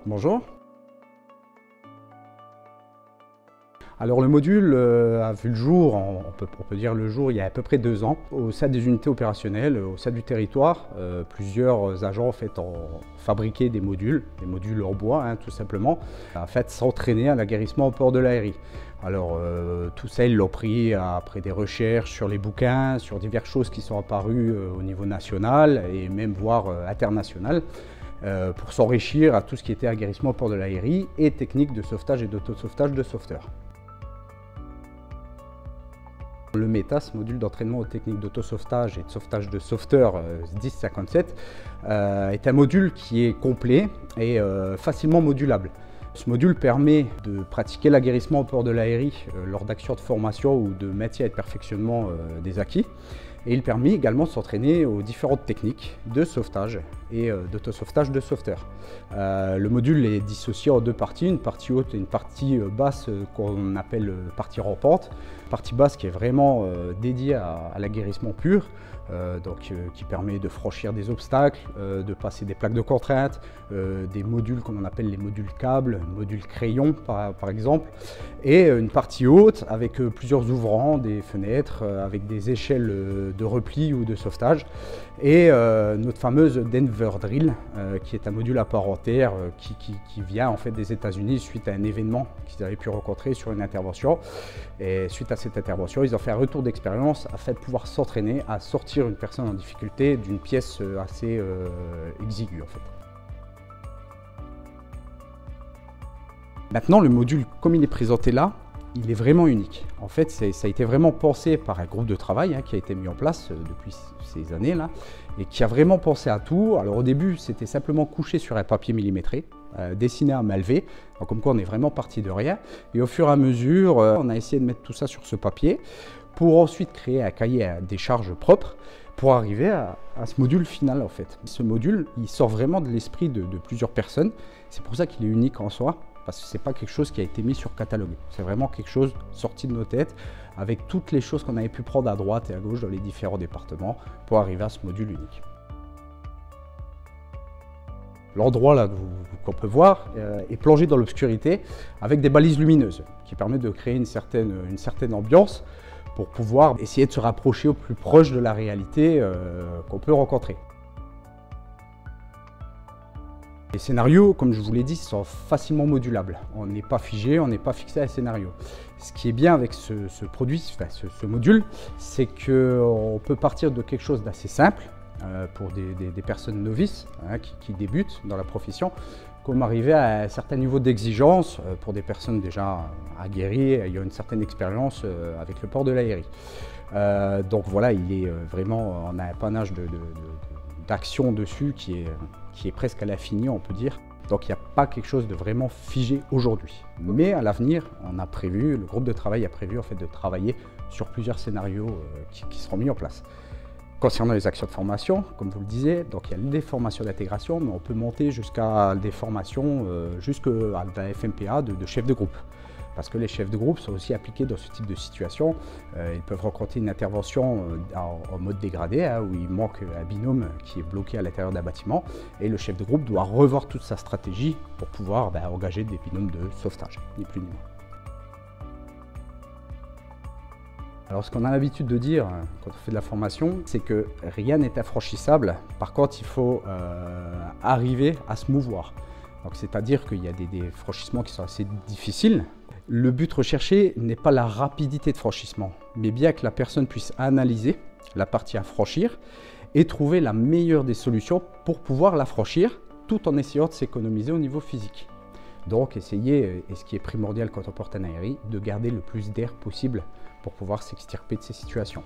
Bonjour. Alors le module a vu le jour, on peut dire le jour, il y a à peu près 2 ans, au sein des unités opérationnelles, au sein du territoire. Plusieurs agents en fait, ont fabriqué des modules en bois tout simplement, en fait s'entraîner à l'aguerrissement au port de l'Aérie. Alors tout ça ils l'ont pris après des recherches sur les bouquins, sur diverses choses qui sont apparues au niveau national et même voire international. Pour s'enrichir à tout ce qui était aguerrissement au port de l'Aérie et techniques de sauvetage et d'autosauvetage de sauveteurs. Le METAS, module d'entraînement aux techniques d'autosauvetage et de sauvetage de sauveteurs 1057, est un module qui est complet et facilement modulable. Ce module permet de pratiquer l'aguerrissement au port de l'Aérie lors d'actions de formation ou de maintien et de perfectionnement des acquis. Et il permet également de s'entraîner aux différentes techniques de sauvetage et d'autosauvetage de sauveteurs. Le module est dissocié en 2 parties, une partie haute et une partie basse qu'on appelle partie rampante. Partie basse qui est vraiment dédiée à l'aguerrissement pur, qui permet de franchir des obstacles, de passer des plaques de contrainte, des modules qu'on appelle les modules câbles, modules crayon par exemple, et une partie haute avec plusieurs ouvrants, des fenêtres, avec des échelles de repli ou de sauvetage, et notre fameuse Denver Drill, qui est un module à part entière qui vient en fait des États-Unis suite à un événement qu'ils avaient pu rencontrer sur une intervention. Et suite à cette intervention, ils ont fait un retour d'expérience afin de pouvoir s'entraîner à sortir une personne en difficulté d'une pièce assez exiguë en fait. Maintenant, le module comme il est présenté là, il est vraiment unique. En fait, ça a été vraiment pensé par un groupe de travail qui a été mis en place depuis ces années-là et qui a vraiment pensé à tout. Alors au début, c'était simplement couché sur un papier millimétré, dessiné à main levée. Donc comme quoi, on est vraiment parti de rien. Et au fur et à mesure, on a essayé de mettre tout ça sur ce papier pour ensuite créer un cahier à décharge propre pour arriver à ce module final en fait. Ce module, il sort vraiment de l'esprit de plusieurs personnes. C'est pour ça qu'il est unique en soi. Parce que ce n'est pas quelque chose qui a été mis sur catalogue. C'est vraiment quelque chose sorti de nos têtes, avec toutes les choses qu'on avait pu prendre à droite et à gauche dans les différents départements pour arriver à ce module unique. L'endroit là qu'on peut voir est plongé dans l'obscurité avec des balises lumineuses qui permettent de créer une certaine ambiance pour pouvoir essayer de se rapprocher au plus proche de la réalité qu'on peut rencontrer. Les scénarios, comme je vous l'ai dit, sont facilement modulables. On n'est pas figé, on n'est pas fixé à un scénario. Ce qui est bien avec ce module, c'est qu'on peut partir de quelque chose d'assez simple pour des personnes novices qui débutent dans la profession, comme arriver à un certain niveau d'exigence pour des personnes déjà aguerries, ayant une certaine expérience avec le port de l'Aérie. Donc voilà, on a un panache d'action dessus qui est presque à l'infini, on peut dire. Donc il n'y a pas quelque chose de vraiment figé aujourd'hui. Mais à l'avenir, le groupe de travail a prévu en fait de travailler sur plusieurs scénarios qui seront mis en place. Concernant les actions de formation, comme vous le disiez, donc il y a des formations d'intégration, mais on peut monter jusqu'à des formations, jusqu'à la FMPA de chef de groupe. Parce que les chefs de groupe sont aussi appliqués dans ce type de situation. Ils peuvent rencontrer une intervention en mode dégradé, où il manque un binôme qui est bloqué à l'intérieur d'un bâtiment. Et le chef de groupe doit revoir toute sa stratégie pour pouvoir engager des binômes de sauvetage, ni plus ni moins. Alors ce qu'on a l'habitude de dire quand on fait de la formation, c'est que rien n'est infranchissable. Par contre, il faut arriver à se mouvoir. C'est-à-dire qu'il y a des franchissements qui sont assez difficiles. Le but recherché n'est pas la rapidité de franchissement, mais bien que la personne puisse analyser la partie à franchir et trouver la meilleure des solutions pour pouvoir la franchir, tout en essayant de s'économiser au niveau physique. Donc essayer, et ce qui est primordial quand on porte un aérie, de garder le plus d'air possible pour pouvoir s'extirper de ces situations.